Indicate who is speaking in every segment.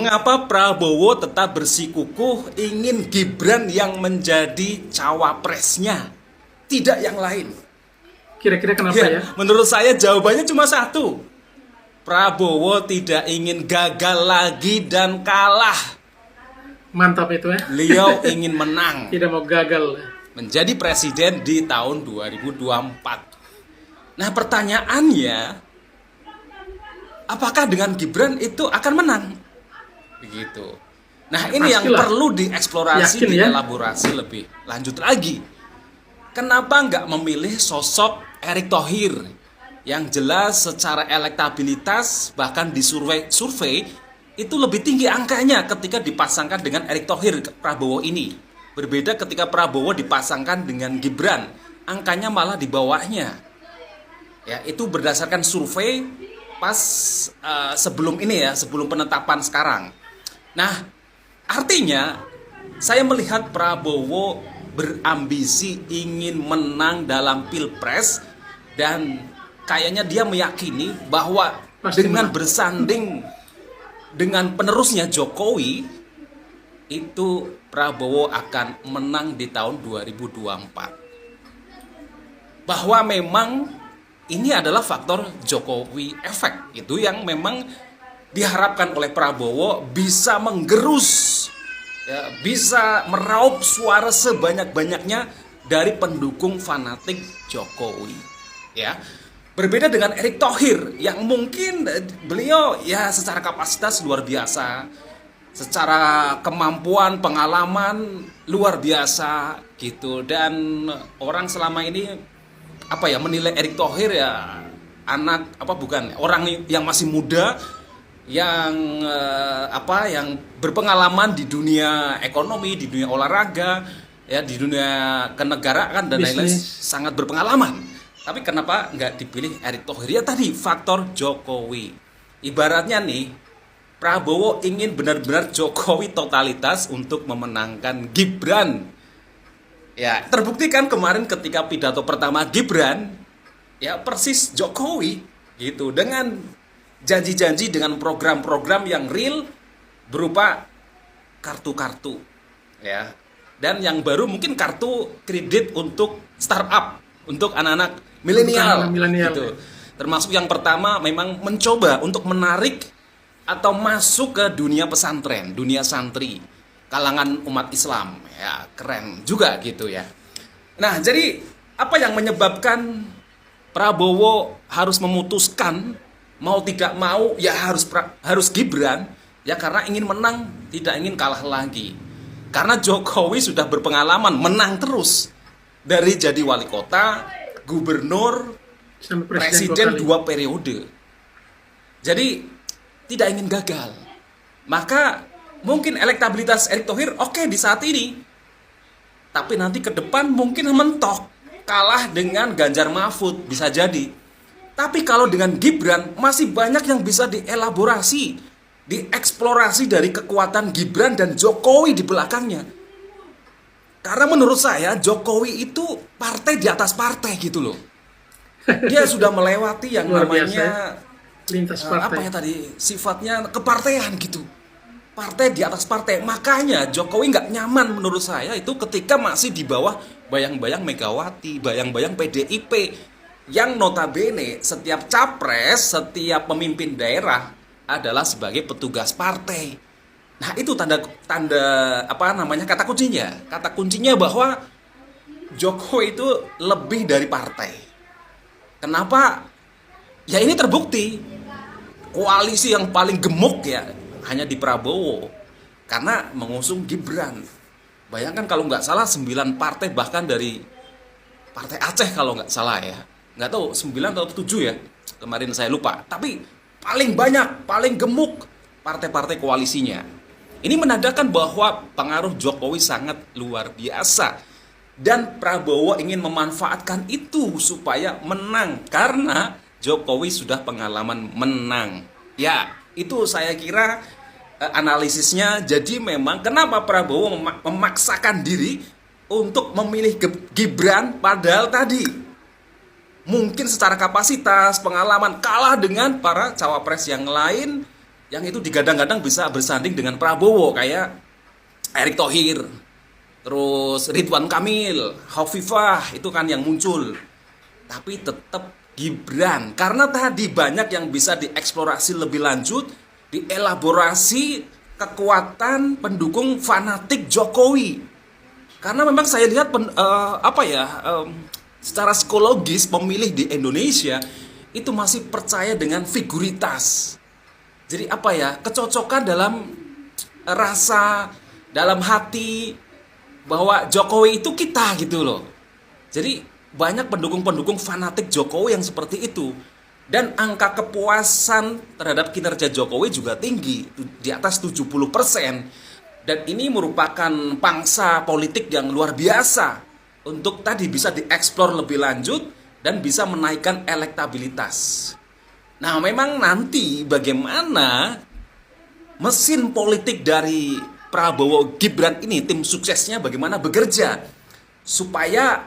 Speaker 1: Mengapa Prabowo tetap bersikukuh ingin Gibran yang menjadi cawapresnya, tidak yang lain?
Speaker 2: Kira-kira kenapa ya?
Speaker 1: Menurut saya jawabannya cuma satu. Prabowo tidak ingin gagal lagi dan kalah.
Speaker 2: Mantap itu ya.
Speaker 1: Beliau ingin menang,
Speaker 2: Tidak mau gagal.
Speaker 1: menjadi presiden di tahun 2024. Nah, pertanyaannya, apakah dengan Gibran itu akan menang? Begitu. Nah, ini yang
Speaker 2: Pastilah.
Speaker 1: perlu dieksplorasi,
Speaker 2: Yakin ya?
Speaker 1: dielaborasi lebih lanjut lagi. Kenapa nggak memilih sosok Erick Thohir yang jelas secara elektabilitas bahkan di survei itu lebih tinggi angkanya ketika dipasangkan dengan Erick Thohir Prabowo ini. Berbeda ketika Prabowo dipasangkan dengan Gibran, angkanya malah di bawahnya. Ya, itu berdasarkan survei pas sebelum ini ya, sebelum penetapan sekarang. Nah, artinya saya melihat Prabowo berambisi ingin menang dalam Pilpres dan kayaknya dia meyakini bahwa
Speaker 2: Pasti
Speaker 1: dengan
Speaker 2: menang.
Speaker 1: bersanding dengan penerusnya Jokowi itu Prabowo akan menang di tahun 2024. Bahwa memang ini adalah faktor Jokowi efek, itu yang memang diharapkan oleh Prabowo bisa menggerus, ya, bisa meraup suara sebanyak-banyaknya dari pendukung fanatik Jokowi. Ya, berbeda dengan Erick Thohir yang mungkin beliau ya secara kapasitas luar biasa, secara kemampuan, pengalaman luar biasa gitu, dan orang selama ini menilai Erick Thohir ya orang yang masih muda yang yang berpengalaman di dunia ekonomi, di dunia olahraga, ya di dunia kenegaraan dan lain-lain, sangat berpengalaman. Tapi kenapa nggak dipilih Erick Thohir? Ya tadi faktor Jokowi. Ibaratnya nih, Prabowo ingin benar-benar Jokowi totalitas untuk memenangkan Gibran. Ya, terbukti kan kemarin ketika pidato pertama Gibran, ya persis Jokowi gitu, dengan janji-janji, dengan program-program yang real berupa kartu-kartu, ya. Dan yang baru mungkin kartu kredit untuk startup, untuk anak-anak milenial gitu. Termasuk yang pertama memang mencoba untuk menarik atau masuk ke dunia pesantren, dunia santri, kalangan umat Islam, ya keren juga gitu ya. Nah, jadi apa yang menyebabkan Prabowo harus memutuskan mau tidak mau ya harus Gibran, ya karena ingin menang, tidak ingin kalah lagi. Karena Jokowi sudah berpengalaman menang terus dari jadi wali kota, gubernur,
Speaker 2: Sampai
Speaker 1: presiden 2 periode. Jadi tidak ingin gagal. Maka mungkin elektabilitas Erick Thohir oke di saat ini, tapi nanti ke depan mungkin mentok, kalah dengan Ganjar Mahfud bisa jadi. Tapi kalau dengan Gibran masih banyak yang bisa dielaborasi, dieksplorasi dari kekuatan Gibran dan Jokowi di belakangnya. Karena menurut saya Jokowi itu partai di atas partai gitu loh. Dia sudah melewati yang
Speaker 2: Luar biasa,
Speaker 1: namanya
Speaker 2: lintas partai.
Speaker 1: sifatnya kepartean gitu. Partai di atas partai. Makanya Jokowi nggak nyaman menurut saya itu ketika masih di bawah bayang-bayang Megawati, bayang-bayang PDIP, yang notabene setiap capres, setiap pemimpin daerah adalah sebagai petugas partai. Nah, itu kata kuncinya. Kata kuncinya bahwa Jokowi itu lebih dari partai. Kenapa? Ya ini terbukti. Koalisi yang paling gemuk ya hanya di Prabowo, karena mengusung Gibran. Bayangkan kalau nggak salah 9 partai, bahkan dari partai Aceh kalau nggak salah ya. Nggak tahu 9 atau 7 ya, kemarin saya lupa. Tapi paling banyak, paling gemuk partai-partai koalisinya. Ini menandakan bahwa pengaruh Jokowi sangat luar biasa. Dan Prabowo ingin memanfaatkan itu supaya menang, karena Jokowi sudah pengalaman menang. Ya, itu saya kira analisisnya. Jadi memang kenapa Prabowo memaksakan diri untuk memilih Gibran, padahal tadi mungkin secara kapasitas, pengalaman kalah dengan para cawapres yang lain, yang itu digadang-gadang bisa bersanding dengan Prabowo kayak Erick Thohir, terus Ridwan Kamil, Hovifah itu kan yang muncul. Tapi tetap Gibran karena tadi banyak yang bisa dieksplorasi lebih lanjut, dielaborasi kekuatan pendukung fanatik Jokowi. Karena memang saya lihat secara psikologis pemilih di Indonesia itu masih percaya dengan figuritas. Jadi kecocokan dalam rasa, dalam hati bahwa Jokowi itu kita gitu loh. Jadi banyak pendukung-pendukung fanatik Jokowi yang seperti itu. Dan angka kepuasan terhadap kinerja Jokowi juga tinggi, di atas 70%. Dan ini merupakan pangsa politik yang luar biasa untuk tadi bisa dieksplor lebih lanjut dan bisa menaikkan elektabilitas. Nah, memang nanti bagaimana mesin politik dari Prabowo Gibran ini, tim suksesnya bagaimana bekerja supaya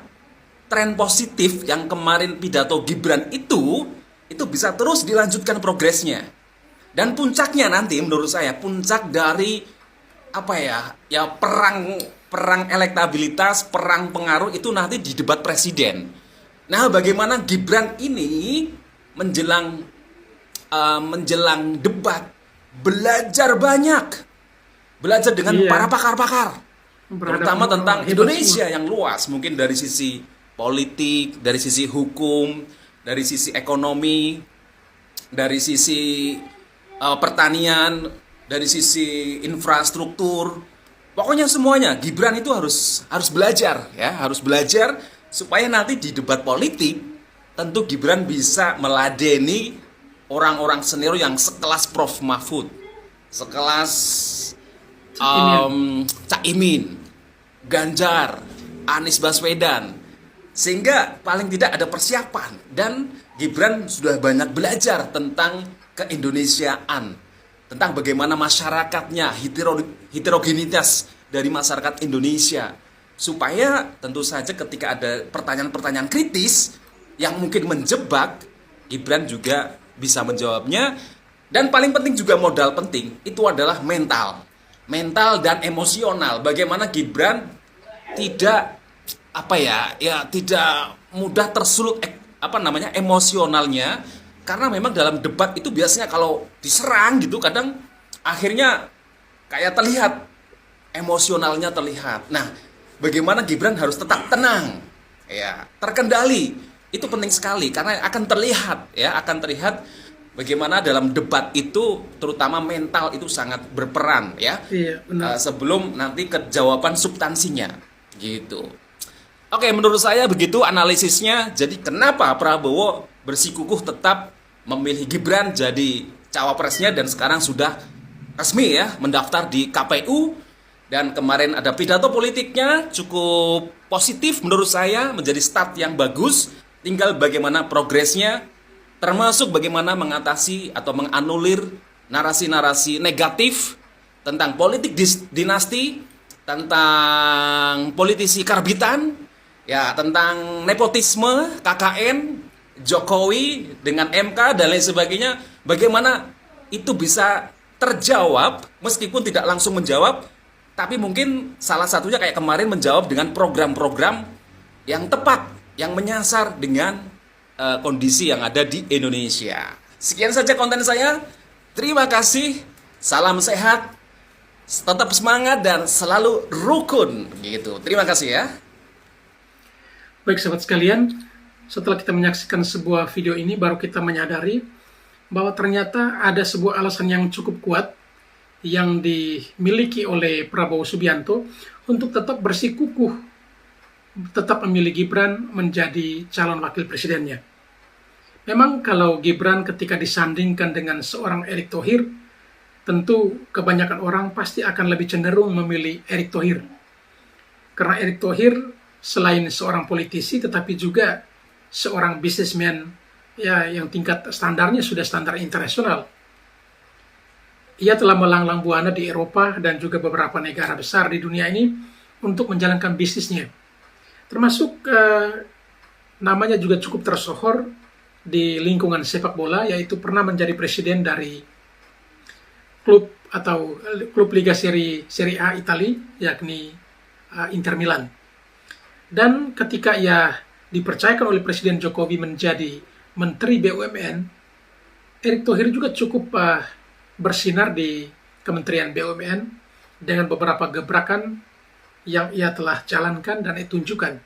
Speaker 1: tren positif yang kemarin pidato Gibran itu bisa terus dilanjutkan progresnya. Dan puncaknya nanti menurut saya, puncak dari perang elektabilitas, perang pengaruh itu nanti di debat presiden. Nah, bagaimana Gibran ini menjelang debat belajar dengan para pakar-pakar, terutama tentang Indonesia yang luas, mungkin dari sisi politik, dari sisi hukum, dari sisi ekonomi, dari sisi pertanian, dari sisi infrastruktur. Pokoknya semuanya Gibran itu harus belajar supaya nanti di debat politik tentu Gibran bisa meladeni orang-orang senior yang sekelas Prof Mahfud, sekelas Caimin, Ganjar, Anies Baswedan, sehingga paling tidak ada persiapan. Dan Gibran sudah banyak belajar tentang keindonesiaan, tentang bagaimana masyarakatnya, heterogenitas dari masyarakat Indonesia, supaya tentu saja ketika ada pertanyaan-pertanyaan kritis yang mungkin menjebak, Gibran juga bisa menjawabnya. Dan paling penting juga modal penting itu adalah mental dan emosional. Bagaimana Gibran tidak tidak mudah tersulut emosionalnya, karena memang dalam debat itu biasanya kalau diserang gitu kadang akhirnya kayak terlihat emosionalnya terlihat. Nah, bagaimana Gibran harus tetap tenang, terkendali. Itu penting sekali karena akan terlihat bagaimana dalam debat itu terutama mental itu sangat berperan
Speaker 2: Iya, benar.
Speaker 1: sebelum nanti ke jawaban substansinya gitu. Oke, menurut saya begitu analisisnya. Jadi kenapa Prabowo bersikukuh tetap memilih Gibran jadi cawapresnya dan sekarang sudah resmi mendaftar di KPU, dan kemarin ada pidato politiknya cukup positif menurut saya, menjadi start yang bagus. Tinggal bagaimana progresnya, termasuk bagaimana mengatasi atau menganulir narasi-narasi negatif tentang politik dinasti, tentang politisi karbitan, tentang nepotisme, KKN, Jokowi dengan MK dan lain sebagainya. Bagaimana itu bisa terjawab meskipun tidak langsung menjawab, tapi mungkin salah satunya kayak kemarin menjawab dengan program-program yang tepat, yang menyasar dengan kondisi yang ada di Indonesia. Sekian saja konten saya. Terima kasih. Salam sehat. Tetap semangat dan selalu rukun gitu. Terima kasih ya.
Speaker 2: Baik sahabat sekalian, setelah kita menyaksikan sebuah video ini baru kita menyadari bahwa ternyata ada sebuah alasan yang cukup kuat yang dimiliki oleh Prabowo Subianto untuk tetap bersikukuh, tetap memilih Gibran menjadi calon wakil presidennya. Memang kalau Gibran ketika disandingkan dengan seorang Erick Thohir, tentu kebanyakan orang pasti akan lebih cenderung memilih Erick Thohir. Karena Erick Thohir selain seorang politisi tetapi juga seorang bisnismen yang tingkat standarnya sudah standar internasional. Ia telah melanglang buana di Eropa dan juga beberapa negara besar di dunia ini untuk menjalankan bisnisnya. Termasuk namanya juga cukup tersohor di lingkungan sepak bola, yaitu pernah menjadi presiden dari klub atau klub Liga Serie A Italia, yakni Inter Milan. Dan ketika ia dipercayakan oleh Presiden Jokowi menjadi Menteri BUMN, Erick Thohir juga cukup bersinar di Kementerian BUMN dengan beberapa gebrakan yang ia telah jalankan dan ditunjukkan.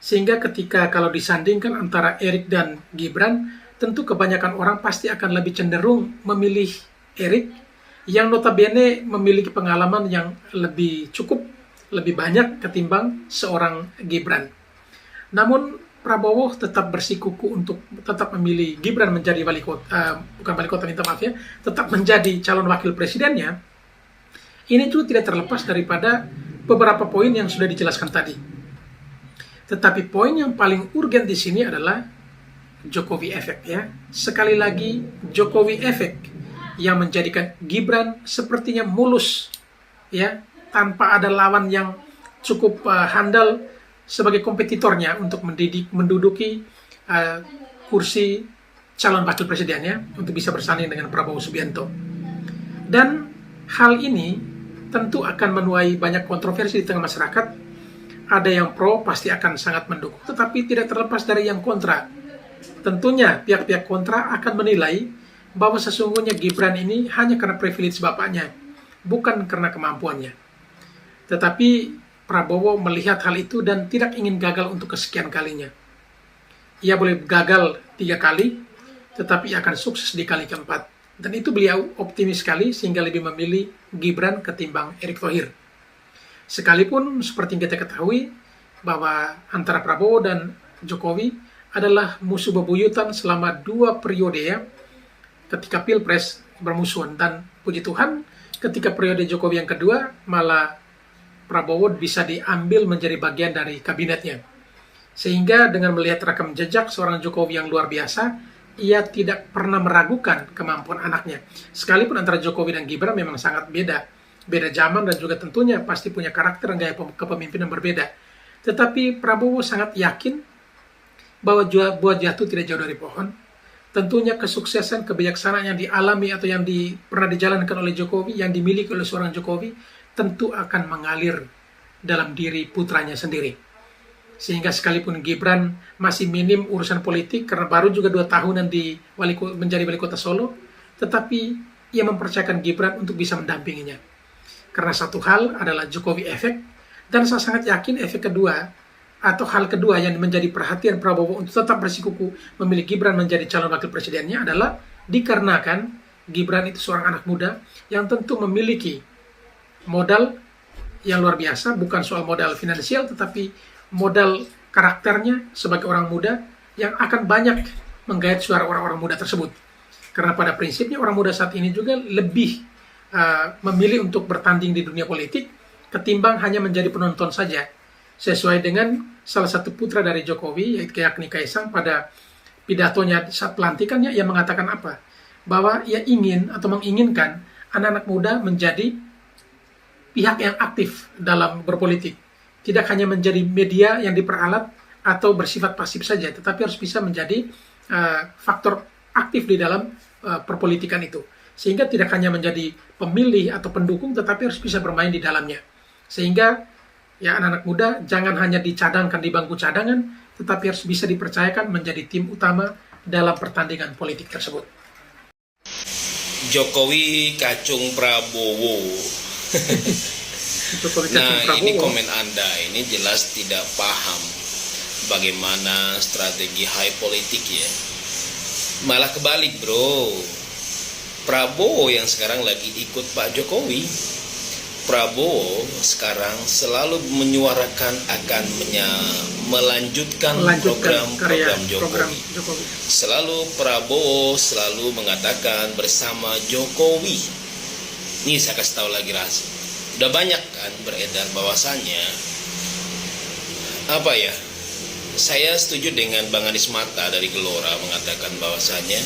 Speaker 2: Sehingga ketika kalau disandingkan antara Erick dan Gibran, tentu kebanyakan orang pasti akan lebih cenderung memilih Erick yang notabene memiliki pengalaman yang lebih banyak ketimbang seorang Gibran. Namun Prabowo tetap bersikuku untuk tetap memilih Gibran menjadi tetap menjadi calon wakil presidennya. Ini juga tidak terlepas daripada beberapa poin yang sudah dijelaskan tadi. Tetapi poin yang paling urgen di sini adalah Jokowi efek, ya. Sekali lagi Jokowi efek yang menjadikan Gibran sepertinya mulus, ya, tanpa ada lawan yang cukup handal sebagai kompetitornya untuk menduduki kursi calon wakil presidennya untuk bisa bersanding dengan Prabowo Subianto. Dan hal ini tentu akan menuai banyak kontroversi di tengah masyarakat. Ada yang pro pasti akan sangat mendukung, tetapi tidak terlepas dari yang kontra. Tentunya pihak-pihak kontra akan menilai bahwa sesungguhnya Gibran ini hanya karena privilege bapaknya, bukan karena kemampuannya. Tetapi Prabowo melihat hal itu dan tidak ingin gagal untuk kesekian kalinya. Ia boleh gagal 3 kali, tetapi akan sukses di kali keempat. Dan itu beliau optimis sekali sehingga lebih memilih Gibran ketimbang Erick Thohir. Sekalipun seperti yang kita ketahui bahwa antara Prabowo dan Jokowi adalah musuh bebuyutan selama 2 periode, ya, ketika Pilpres bermusuhan. Dan puji Tuhan ketika periode Jokowi yang kedua malah Prabowo bisa diambil menjadi bagian dari kabinetnya. Sehingga dengan melihat rekam jejak seorang Jokowi yang luar biasa, ia tidak pernah meragukan kemampuan anaknya. Sekalipun antara Jokowi dan Gibran memang sangat beda zaman dan juga tentunya pasti punya karakter dan gaya kepemimpinan berbeda. Tetapi Prabowo sangat yakin bahwa buah jatuh tidak jauh dari pohon. Tentunya kesuksesan, kebijaksanaan yang dialami atau yang pernah dijalankan oleh Jokowi, yang dimiliki oleh seorang Jokowi, tentu akan mengalir dalam diri putranya sendiri. Sehingga sekalipun Gibran masih minim urusan politik karena baru juga 2 tahunan menjadi wali kota Solo, tetapi ia mempercayakan Gibran untuk bisa mendampinginya. Karena satu hal adalah Jokowi efek, dan saya sangat yakin efek kedua atau hal kedua yang menjadi perhatian Prabowo untuk tetap bersikuku memilih Gibran menjadi calon wakil presidennya adalah dikarenakan Gibran itu seorang anak muda yang tentu memiliki modal yang luar biasa, bukan soal modal finansial tetapi modal karakternya sebagai orang muda yang akan banyak menggait suara orang-orang muda tersebut. Karena pada prinsipnya orang muda saat ini juga lebih memilih untuk bertanding di dunia politik ketimbang hanya menjadi penonton saja. Sesuai dengan salah satu putra dari Jokowi, yakni Kaisang, pada pidatonya saat pelantikannya, ia mengatakan apa? Bahwa ia ingin atau menginginkan anak-anak muda menjadi pihak yang aktif dalam berpolitik. Tidak hanya menjadi media yang diperalat atau bersifat pasif saja, tetapi harus bisa menjadi faktor aktif di dalam perpolitikan itu. Sehingga tidak hanya menjadi pemilih atau pendukung, tetapi harus bisa bermain di dalamnya. Sehingga ya anak-anak muda jangan hanya dicadangkan di bangku cadangan, tetapi harus bisa dipercayakan menjadi tim utama dalam pertandingan politik tersebut.
Speaker 1: Jokowi kacung Prabowo. Ini komen Anda ini jelas tidak paham bagaimana strategi high politik, ya. Malah kebalik, bro. Prabowo yang sekarang lagi ikut Pak Jokowi. Prabowo sekarang selalu menyuarakan akan melanjutkan program Jokowi. Selalu Prabowo selalu mengatakan bersama Jokowi. Ini saya kasih tahu lagi rahasia. Udah banyak kan beredar bahwasannya saya setuju dengan Bang Anies Mata dari Gelora mengatakan bahwasannya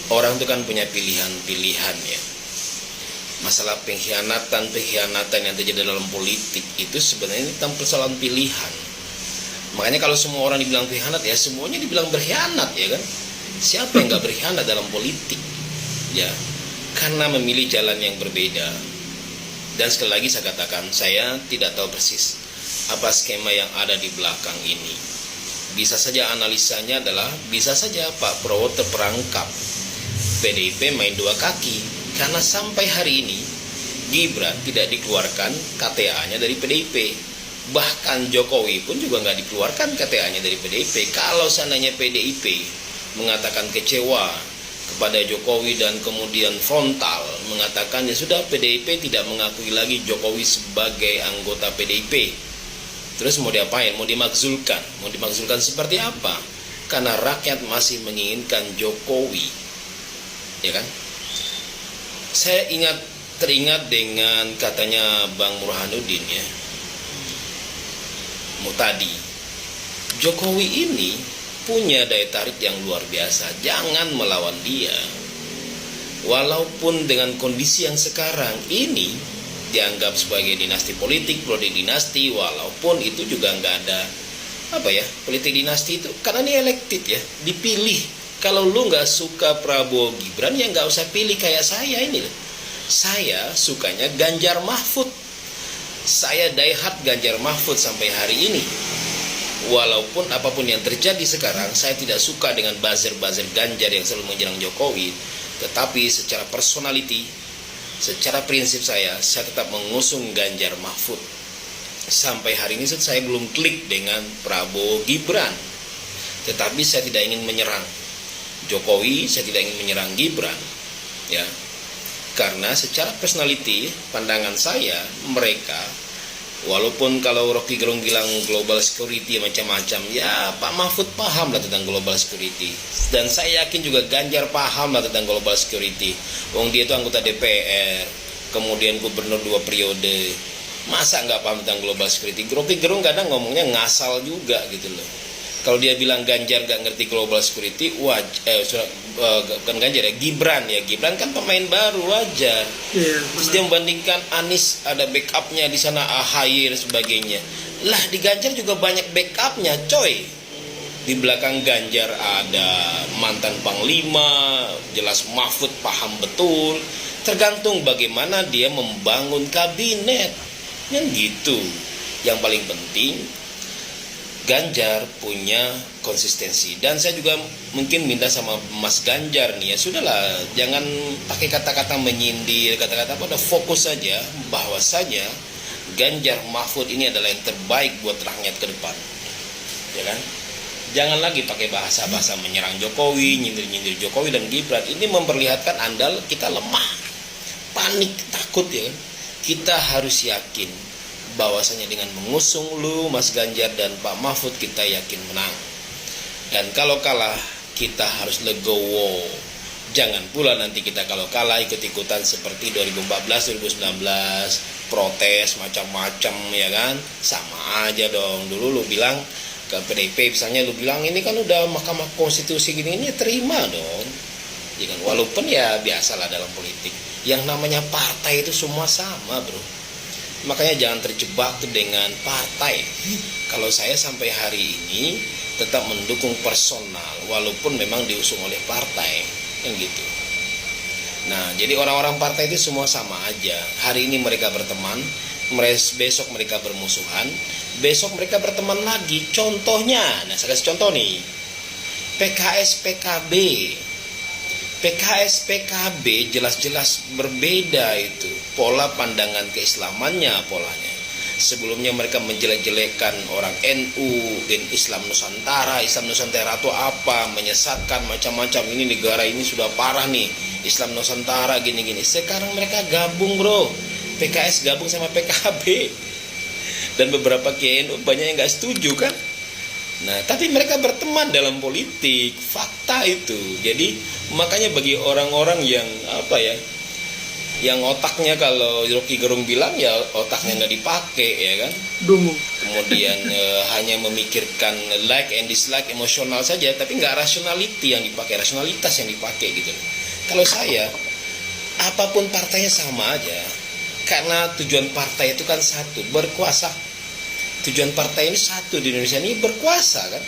Speaker 1: orang itu kan punya pilihan-pilihan, ya. Masalah pengkhianatan yang terjadi dalam politik itu sebenarnya tentang persoalan pilihan. Makanya kalau semua orang dibilang berkhianat, ya semuanya dibilang berkhianat, ya kan? Siapa yang nggak berkhianat dalam politik, ya?
Speaker 3: karena memilih jalan yang berbeda. Dan sekali lagi saya katakan, saya tidak tahu persis apa skema yang ada di belakang ini. Bisa saja analisanya adalah, bisa saja Pak Prabowo terperangkap PDIP main dua kaki, karena sampai hari ini Gibran tidak dikeluarkan KTA-nya dari PDIP. Bahkan Jokowi pun juga nggak dikeluarkan KTA-nya dari PDIP. Kalau seandainya PDIP mengatakan kecewa kepada Jokowi dan kemudian frontal mengatakan ya sudah, PDIP tidak mengakui lagi Jokowi sebagai anggota PDIP, terus mau diapain? Mau dimakzulkan? Mau dimakzulkan seperti apa? Karena rakyat masih menginginkan Jokowi, ya kan? Saya teringat dengan katanya Bang Burhanuddin ya, Mutadi, Jokowi ini punya daya tarik yang luar biasa. Jangan melawan dia. Walaupun dengan kondisi yang sekarang ini dianggap sebagai dinasti politik, politik dinasti, walaupun itu juga nggak ada politik dinasti itu, karena ini elected ya, dipilih. Kalau lu nggak suka Prabowo Gibran ya nggak usah pilih kayak saya ini loh. Saya sukanya Ganjar Mahfud. Saya diehard Ganjar Mahfud sampai hari ini. Walaupun apapun yang terjadi sekarang, saya tidak suka dengan buzzer-buzzer Ganjar yang selalu menyerang Jokowi. Tetapi secara personality, secara prinsip saya tetap mengusung Ganjar Mahfud. Sampai hari ini saya belum klik dengan Prabowo Gibran. Tetapi saya tidak ingin menyerang Jokowi, saya tidak ingin menyerang Gibran. Ya. Karena secara personality, pandangan saya, mereka, walaupun kalau Rocky Gerung bilang global security macam-macam, ya Pak Mahfud paham lah tentang global security. Dan saya yakin juga Ganjar paham lah tentang global security. Wong dia itu anggota DPR, kemudian gubernur 2 periode. Masa nggak paham tentang global security? Rocky Gerung kadang ngomongnya ngasal juga gitu loh. Kalau dia bilang Ganjar nggak ngerti global security, bukan Ganjar ya, Gibran kan pemain baru, wajar. Terus dia membandingkan Anies ada backupnya di sana, AHY dan sebagainya. Lah di Ganjar juga banyak backupnya, coy. Di belakang Ganjar ada mantan Panglima, jelas Mahfud paham betul. Tergantung bagaimana dia membangun kabinet, yang gitu. Yang paling penting Ganjar punya konsistensi. Dan saya juga mungkin minta sama Mas Ganjar nih, ya sudahlah, jangan pakai kata-kata menyindir, kata-kata udah fokus saja bahwasanya Ganjar Mahfud ini adalah yang terbaik buat rakyat ke depan, ya kan? Jangan lagi pakai bahasa-bahasa menyerang Jokowi, nyindir-nyindir Jokowi dan Gibran. Ini memperlihatkan andal kita lemah, panik, takut, ya kan? Kita harus yakin bahwasanya dengan mengusung lu Mas Ganjar dan Pak Mahfud, kita yakin menang. Dan kalau kalah kita harus legowo. Jangan pula nanti kita kalau kalah ikut-ikutan seperti 2014, 2019, protes macam-macam, ya kan? Sama aja dong. Dulu lu bilang ke PDIP misalnya, lu bilang ini kan udah Mahkamah Konstitusi gini, ini terima dong. Ya kan? Walaupun ya biasalah dalam politik, yang namanya partai itu semua sama, bro. Makanya jangan terjebak dengan partai. Kalau saya sampai hari ini tetap mendukung personal, walaupun memang diusung oleh partai, yang gitu. Nah, jadi orang-orang partai itu semua sama aja. Hari ini mereka berteman, besok mereka bermusuhan, besok mereka berteman lagi. Contohnya, nah saya kasih contoh nih, PKS PKB. PKS PKB jelas-jelas berbeda itu pola pandangan keislamannya, polanya. Sebelumnya mereka menjelek-jelekan orang NU dan Islam Nusantara itu apa, menyesatkan macam-macam, ini negara ini sudah parah nih, Islam Nusantara gini-gini. Sekarang mereka gabung, bro, PKS gabung sama PKB, dan beberapa KNU banyak yang nggak setuju kan. Nah, tapi mereka berteman dalam politik, fakta itu. Jadi makanya bagi orang-orang yang yang otaknya, kalau Rocky Gerung bilang ya otaknya nggak dipakai, ya kan,
Speaker 2: Dungu.
Speaker 3: kemudian hanya memikirkan like and dislike, emosional saja, tapi nggak rationality yang dipakai, rasionalitas yang dipakai gitu. Kalau saya, apapun partainya sama aja, karena tujuan partai itu kan satu, berkuasa. Tujuan partai ini satu di Indonesia ini, berkuasa kan.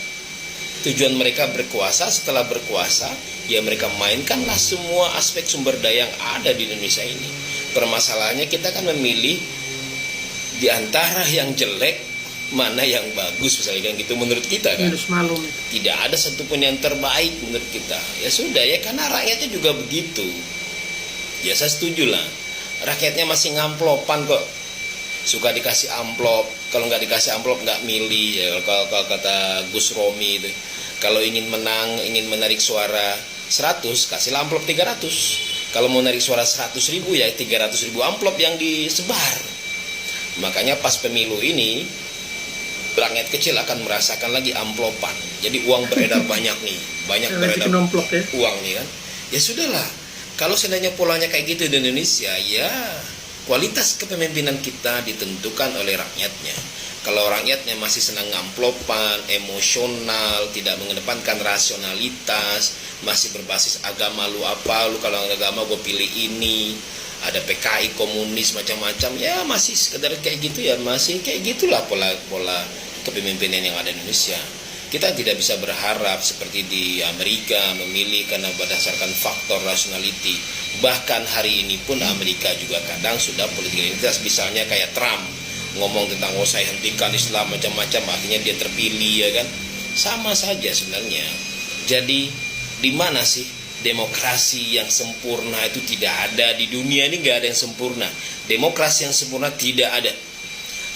Speaker 3: Tujuan mereka berkuasa, setelah berkuasa Ya mereka mainkanlah semua aspek sumber daya yang ada di Indonesia ini. Permasalahannya kita kan memilih di antara yang jelek mana yang bagus, misalnya kan gitu menurut kita kan.
Speaker 2: Minus malum.
Speaker 3: Tidak ada satupun yang terbaik menurut kita. Ya sudah ya, karena rakyatnya juga begitu. Ya saya setuju lah. Rakyatnya masih ngamplopan kok. Suka dikasih amplop, kalau nggak dikasih amplop nggak milih ya. Kalau kata Gus Romi itu, kalau ingin menang, ingin menarik suara 100, kasih amplop 300. Kalau mau narik suara 100.000 ya 300.000 amplop yang disebar. Makanya pas pemilu ini rakyat kecil akan merasakan lagi amplopan. Jadi uang beredar banyak nih, banyak beredar
Speaker 2: ya.
Speaker 3: uang nih kan. Ya sudahlah, kalau seandainya polanya kayak gitu di Indonesia, ya kualitas kepemimpinan kita ditentukan oleh rakyatnya. Kalau rakyatnya masih senang ngamplopan, emosional, tidak mengedepankan rasionalitas, masih berbasis agama, lu apa, lu kalau agama gue pilih ini, ada PKI, komunis, macam-macam, ya masih sekedar kayak gitu ya, masih kayak gitulah pola kepemimpinan yang ada di Indonesia. Kita tidak bisa berharap seperti di Amerika memilih karena berdasarkan faktor rationality. Bahkan hari ini pun Amerika juga kadang sudah politik identitas, misalnya kayak Trump ngomong tentang saya hentikan Islam macam-macam, akhirnya dia terpilih ya kan. Sama saja sebenarnya. Jadi di mana sih demokrasi yang sempurna? Itu tidak ada di dunia ini, nggak ada yang sempurna. Demokrasi yang sempurna tidak ada.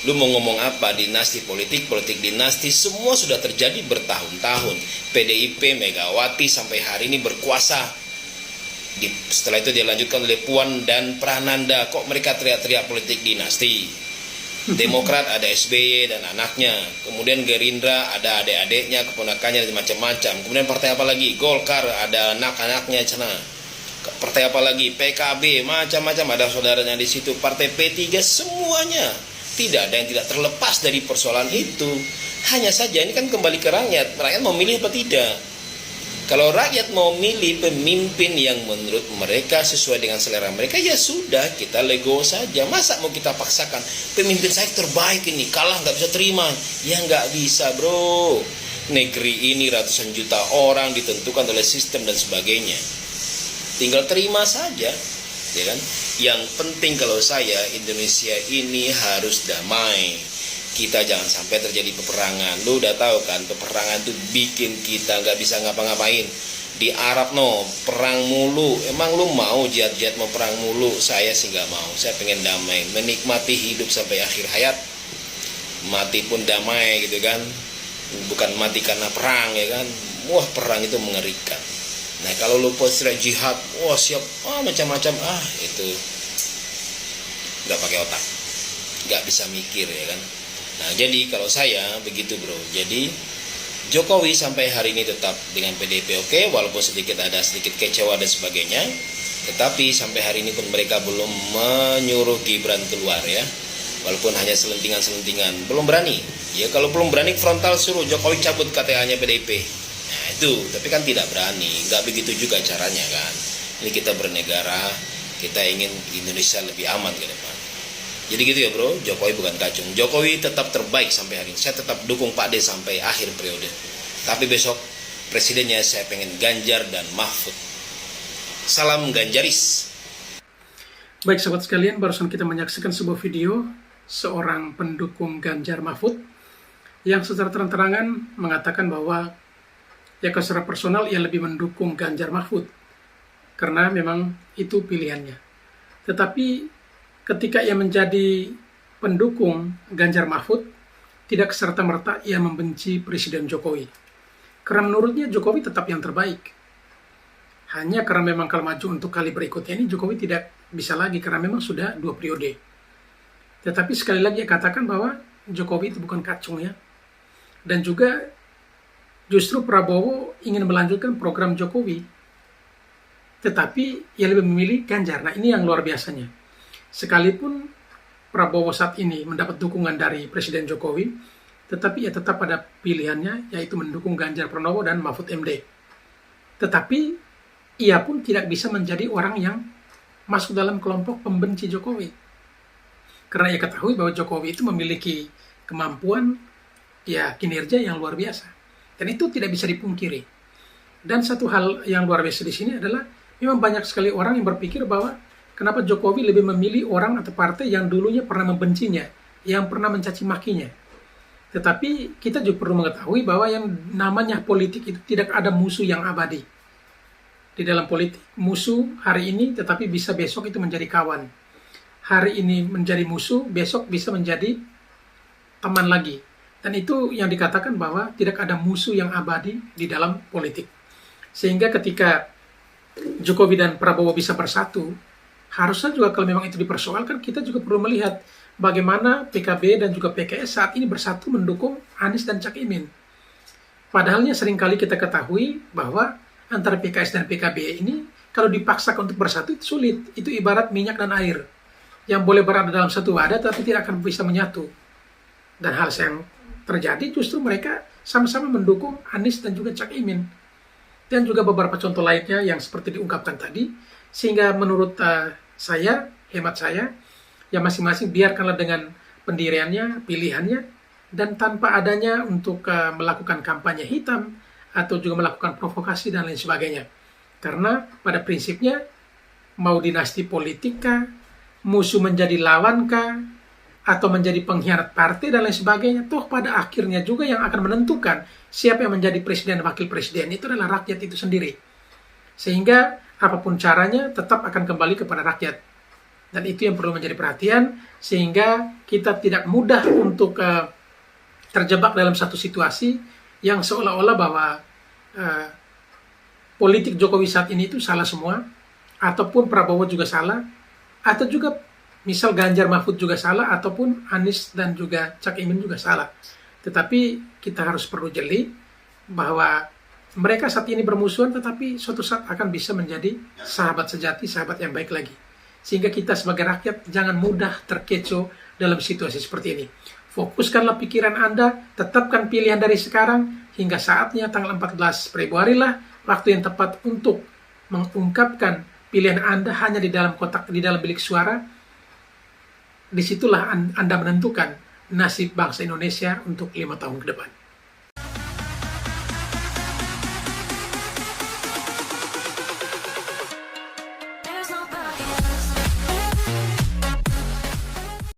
Speaker 3: Lu mau ngomong apa, dinasti politik dinasti, semua sudah terjadi bertahun-tahun. PDIP, Megawati sampai hari ini berkuasa. Setelah itu dilanjutkan oleh Puan dan Prananda. Kok mereka teriak-teriak politik dinasti? Demokrat ada SBY dan anaknya. Kemudian Gerindra ada adik-adiknya, keponakannya, dan macam-macam. Kemudian partai apa lagi? Golkar ada anak-anaknya sana. Partai apa lagi? PKB, macam-macam, ada saudaranya di situ. Partai P3, semuanya. Tidak ada yang tidak terlepas dari persoalan itu. Hanya saja ini kan kembali ke rakyat. Rakyat mau milih apa tidak? Kalau rakyat mau milih pemimpin yang menurut mereka sesuai dengan selera mereka, ya sudah, kita lego saja. Masa mau kita paksakan pemimpin saya terbaik ini, kalah nggak bisa terima? Ya nggak bisa bro. Negeri ini ratusan juta orang ditentukan oleh sistem dan sebagainya. Tinggal terima saja, ya kan? Yang penting kalau saya, Indonesia ini harus damai. Kita jangan sampai terjadi peperangan. Lu udah tahu kan, peperangan itu bikin kita nggak bisa ngapa-ngapain. Di Arab perang mulu. Emang lu mau jihad-jihad mau perang mulu? Saya sih nggak mau. Saya pengen damai, menikmati hidup sampai akhir hayat. Mati pun damai gitu kan. Bukan mati karena perang ya kan. Wah, perang itu mengerikan. Nah kalau lu posisi jihad, wah siap, macam-macam, itu nggak pakai otak, nggak bisa mikir ya kan. Nah jadi kalau saya begitu bro. Jadi Jokowi sampai hari ini tetap dengan PDIP oke, walaupun ada sedikit kecewa dan sebagainya. Tetapi sampai hari ini pun mereka belum menyuruh Gibran keluar ya. Walaupun hanya selentingan-selentingan, belum berani. Ya kalau belum berani frontal suruh Jokowi cabut KTA-nya PDIP. Nah itu, tapi kan tidak berani. Nggak begitu juga caranya kan. Ini kita bernegara, kita ingin Indonesia lebih aman ke depan. Jadi gitu ya bro, Jokowi bukan kacung. Jokowi tetap terbaik sampai hari ini. Saya tetap dukung Pak D sampai akhir periode. Tapi besok presidennya saya pengen Ganjar dan Mahfud. Salam Ganjaris.
Speaker 2: Baik sahabat sekalian, barusan kita menyaksikan sebuah video seorang pendukung Ganjar Mahfud yang secara terang-terangan mengatakan bahwa ya secara personal ia lebih mendukung Ganjar Mahfud karena memang itu pilihannya. Tetapi ketika ia menjadi pendukung Ganjar Mahfud, tidak serta-merta ia membenci Presiden Jokowi. Karena menurutnya Jokowi tetap yang terbaik. Hanya karena memang kalau maju untuk kali berikutnya ini Jokowi tidak bisa lagi karena memang sudah 2 periode. Tetapi sekali lagi ia katakan bahwa Jokowi itu bukan kacung ya. Dan juga justru Prabowo ingin melanjutkan program Jokowi. Tetapi ia lebih memilih Ganjar. Nah ini yang luar biasanya. Sekalipun Prabowo saat ini mendapat dukungan dari Presiden Jokowi, tetapi ia tetap pada pilihannya, yaitu mendukung Ganjar Pranowo dan Mahfud MD. Tetapi ia pun tidak bisa menjadi orang yang masuk dalam kelompok pembenci Jokowi. Karena ia ketahui bahwa Jokowi itu memiliki kemampuan, ya kinerja yang luar biasa. Dan itu tidak bisa dipungkiri. Dan satu hal yang luar biasa di sini adalah memang banyak sekali orang yang berpikir bahwa kenapa Jokowi lebih memilih orang atau partai yang dulunya pernah membencinya, yang pernah mencaci makinya. Tetapi kita juga perlu mengetahui bahwa yang namanya politik itu tidak ada musuh yang abadi. Di dalam politik, musuh hari ini tetapi bisa besok itu menjadi kawan. Hari ini menjadi musuh, besok bisa menjadi teman lagi. Dan itu yang dikatakan bahwa tidak ada musuh yang abadi di dalam politik. Sehingga ketika Jokowi dan Prabowo bisa bersatu, harusnya juga kalau memang itu dipersoalkan, kita juga perlu melihat bagaimana PKB dan juga PKS saat ini bersatu mendukung Anies dan Cak Imin. Padahalnya seringkali kita ketahui bahwa antara PKS dan PKB ini kalau dipaksakan untuk bersatu itu sulit. Itu ibarat minyak dan air yang boleh berada dalam satu wadah tapi tidak akan bisa menyatu. Dan hal yang terjadi justru mereka sama-sama mendukung Anies dan juga Cak Imin. Dan juga beberapa contoh lainnya yang seperti diungkapkan tadi. Sehingga menurut saya, hemat saya, ya masing-masing biarkanlah dengan pendiriannya, pilihannya, dan tanpa adanya untuk melakukan kampanye hitam atau juga melakukan provokasi dan lain sebagainya. Karena pada prinsipnya mau dinasti politik kah, musuh menjadi lawan kah, atau menjadi pengkhianat partai dan lain sebagainya, toh pada akhirnya juga yang akan menentukan siapa yang menjadi presiden dan wakil presiden itu adalah rakyat itu sendiri. Sehingga apapun caranya tetap akan kembali kepada rakyat. Dan itu yang perlu menjadi perhatian, sehingga kita tidak mudah untuk terjebak dalam satu situasi yang seolah-olah bahwa politik Jokowi saat ini itu salah semua, ataupun Prabowo juga salah, atau juga misal Ganjar Mahfud juga salah, ataupun Anies dan juga Cak Imin juga salah. Tetapi kita harus perlu jeli bahwa mereka saat ini bermusuhan, tetapi suatu saat akan bisa menjadi sahabat sejati, sahabat yang baik lagi. Sehingga kita sebagai rakyat jangan mudah terkecoh dalam situasi seperti ini. Fokuskanlah pikiran Anda, tetapkan pilihan dari sekarang, hingga saatnya tanggal 14 Februari lah waktu yang tepat untuk mengungkapkan pilihan Anda hanya di dalam kotak, di dalam bilik suara. Disitulah Anda menentukan nasib bangsa Indonesia untuk 5 tahun ke depan.